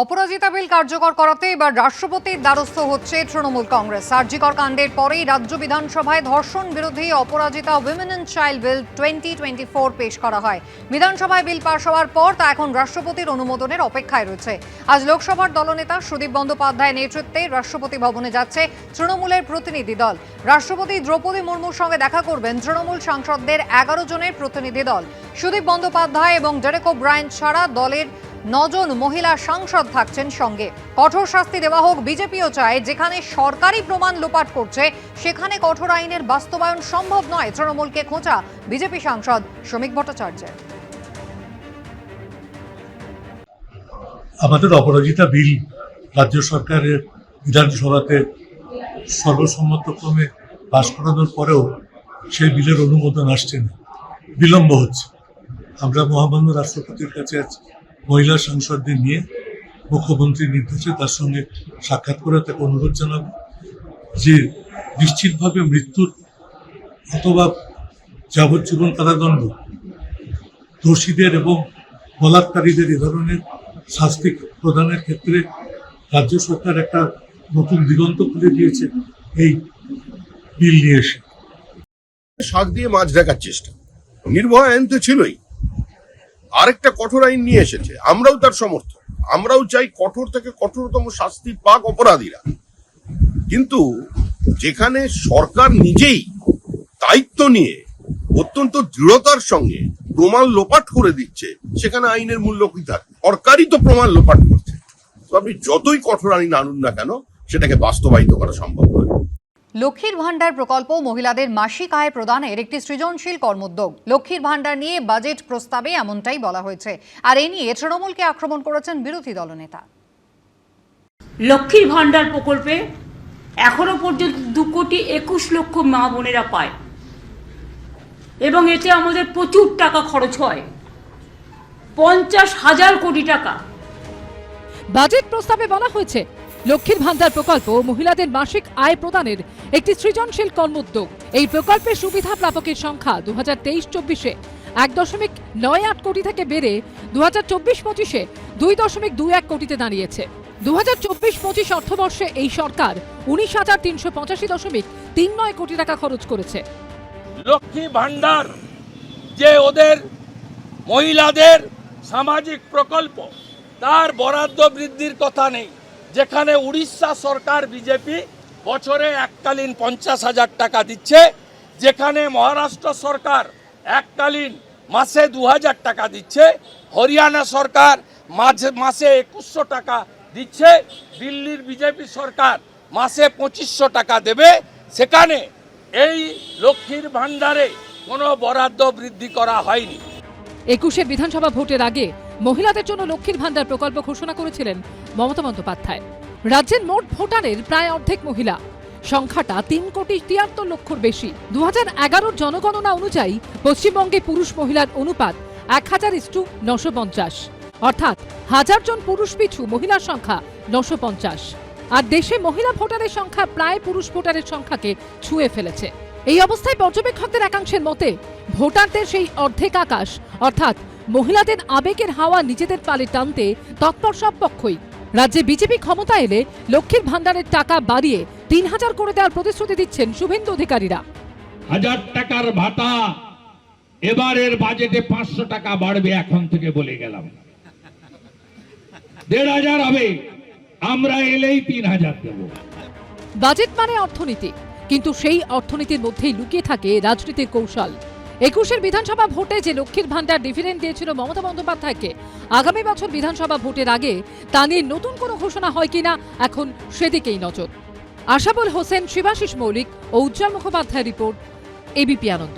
অপরাজিতা বিল কার্যকর করাতে এবার রাষ্ট্রপতির দ্বারস্থ হচ্ছে তৃণমূল কংগ্রেস। আরজিকর কাণ্ডের পরেই রাজ্য বিধানসভায় ধর্ষণ বিরোধী অপরাজিতা উইমেন অ্যান্ড চাইল্ড বিল 2024 পেশ করা হয়। বিধানসভায় বিল পাশ হওয়ার পর তা এখন রাষ্ট্রপতির অনুমোদনের অপেক্ষায় রয়েছে। আজ লোকসভার দলনেতা সুদীপ বন্দ্যোপাধ্যায়ের নেতৃত্বে রাষ্ট্রপতি ভবনে যাচ্ছে তৃণমূলের প্রতিনিধি দল। রাষ্ট্রপতি দ্রৌপদী মুর্মুর সঙ্গে দেখা করবেন তৃণমূল সাংসদদের 11 জনের প্রতিনিধি দল। সুদীপ বন্দ্যোপাধ্যায় এবং ডেরেক ওব্রায়েন ছাড়া দলের 9 জন মহিলা সাংসদ থাকছেন সঙ্গে। কঠোর শাস্তি দেওয়া হোক বিজেপিও চায়। যেখানে সরকারি প্রমাণ লোপাট করছে সেখানে কঠোর আইনের বাস্তবায়ন সম্ভব নয়, তৃণমূলকে খোঁচা বিজেপি সাংসদ শ্রমিক ভট্টাচার্যের। আমাদের অপরাজিতা বিল রাজ্য সরকারের বিধানসভাতে সর্বসম্মতক্রমে পাশ করানোর পরেও সেই বিলের অনুমোদন আসছে না, বিলম্ব হচ্ছে। আমরা মহামান্য রাষ্ট্রপতির কাছে আছি মহিলা সাংসদদের নিয়ে মুখ্যমন্ত্রীর নির্দেশে তার সঙ্গে সাক্ষাৎ করে তাকে অনুরোধ জানাবো যে নিশ্চিতভাবে মৃত্যুর অথবা যাবজ্জীবন কারাদণ্ড দোষীদের এবং বলাৎকারীদের এ ধরনের শাস্তি প্রদানের ক্ষেত্রে রাজ্য সরকার একটা নতুন দিগন্ত খুলে দিয়েছে এই বিল নিয়ে এসে। শাক দিয়ে মাছ ঢাকার চেষ্টা, নির্ভয়া আইন তো ছিলই, আরেকটা কঠোর আইন নিয়ে এসেছে। আমরাও তার সমর্থক, আমরাও চাই কঠোর থেকে কঠোরতম শাস্তি পাক অপরাধীরা। কিন্তু যেখানে সরকার নিজেই দায়িত্ব নিয়ে অত্যন্ত দৃঢ়তার সঙ্গে প্রমাণ লোপাট করে দিচ্ছে, সেখানে আইনের মূল্য কি থাকে? সরকারই তো প্রমাণ লোপাট করছে। তো আপনি যতই কঠোর আইন আনুন না কেন, সেটাকে বাস্তবায়িত করা সম্ভব নয়। লক্ষ্মীর ভান্ডার প্রকল্প মহিলাদের মাসিক আয় প্রদানের একটি সৃজনশীল কর্মোদ্যোগ। লক্ষ্মীর ভান্ডার নিয়ে বাজেট প্রস্তাবে এমনটাই বলা হয়েছে। আর এ নিয়ে তৃণমূলকে আক্রমণ করেছেন বিরোধী দলনেতা। লক্ষ্মীর ভান্ডার প্রকল্পে এখনো পর্যন্ত 2,21,00,000 মা বোনেরা পায় এবং এতে আমাদের প্রচুর টাকা খরচ হয়, 50,000 কোটি টাকা। বাজেট প্রস্তাবে বলা হয়েছে লক্ষ্মীর ভান্ডার প্রকল্প মহিলাদের মাসিক আয় প্রদানের একটি সৃজনশীল কর্মোদ্যোগ। এই প্রকল্পের সুবিধা প্রাপকের সংখ্যা 2023-24-এ 1.98 কোটি থেকে বেড়ে 2024-25-এ 2.21 কোটিতে দাঁড়িয়েছে। 2024-25 অর্থবর্ষে এই সরকার 19,385.39 কোটি টাকা খরচ করেছে। লক্ষ্মী ভান্ডার যে ওদের মহিলাদের সামাজিক প্রকল্প, তার বরাদ্দ বৃদ্ধির কথা নেই। যেখানে উড়িষ্যা সরকার বিজেপি বছরে এককালীন 50,000 টাকা দিচ্ছে, যেখানে মহারাষ্ট্র সরকার এককালীন মাসে 2,000 টাকা দিচ্ছে, হরিয়ানা সরকার মাসে 2,100 টাকা দিচ্ছে, দিল্লির বিজেপি সরকার মাসে 2,500 টাকা দেবে, সেখানে এই লক্ষ্মীর ভান্ডারে কোনো বরাদ্দ বৃদ্ধি করা হয়নি। 21-এর বিধানসভা ভোটের আগে মহিলাদের জন্য লক্ষ্মীর ভান্ডার প্রকল্প ঘোষণা করেছিলেন মমতা বন্দ্যোপাধ্যায়। রাজ্যের মোট ভোটারের প্রায় অর্ধেক মহিলা, সংখ্যাটা 3,73,00,000 বেশি। 2011 জনগণনা অনুযায়ী পশ্চিমবঙ্গে পুরুষ মহিলার অনুপাত 1000:950, অর্থাৎ 1000 জন পুরুষ পিছু মহিলার সংখ্যা 950। আর দেশে মহিলা ভোটারের সংখ্যা প্রায় পুরুষ ভোটারের সংখ্যাকে ছুঁয়ে ফেলেছে। এই অবস্থায় পর্যবেক্ষকদের একাংশের মতে ভোটারদের সেই অর্ধেক আকাশ, অর্থাৎ মহিলাদের আবেগের হাওয়া নিজেদের পালে টানতে তৎপর সব পক্ষই। রাজ্যে বিজেপি ক্ষমতা এলে লক্ষ্মীর ভান্ডারের টাকা বাড়িয়ে 3,000 করে দেওয়ার প্রতিশ্রুতি দিচ্ছেন শুভেন্দু অধিকারীরা। 1,000 টাকার ভাতা এবারের বাজেটে 500 টাকা বাড়বে, এখন থেকে বলে গেলাম। 1,500 হবে, আমরা এলেই 3,000 দেব। বাজেট মানে অর্থনীতি, কিন্তু সেই অর্থনীতির মধ্যেই লুকিয়ে থাকে রাজনীতির কৌশল। 21-এর বিধানসভা ভোটে যে লক্ষ্মীর ভান্ডার ডিভিডেন্ড দিয়েছিল মমতা বন্দ্যোপাধ্যায়কে, আগামী বছর বিধানসভা ভোটের আগে তা নিয়ে নতুন কোনো ঘোষণা হয় কিনা এখন সেদিকেই নজর। আশাবুল হোসেন, শিবাশিস মৌলিক ও উজ্জ্বল মুখোপাধ্যায়ের রিপোর্ট, এবিপি আনন্দ।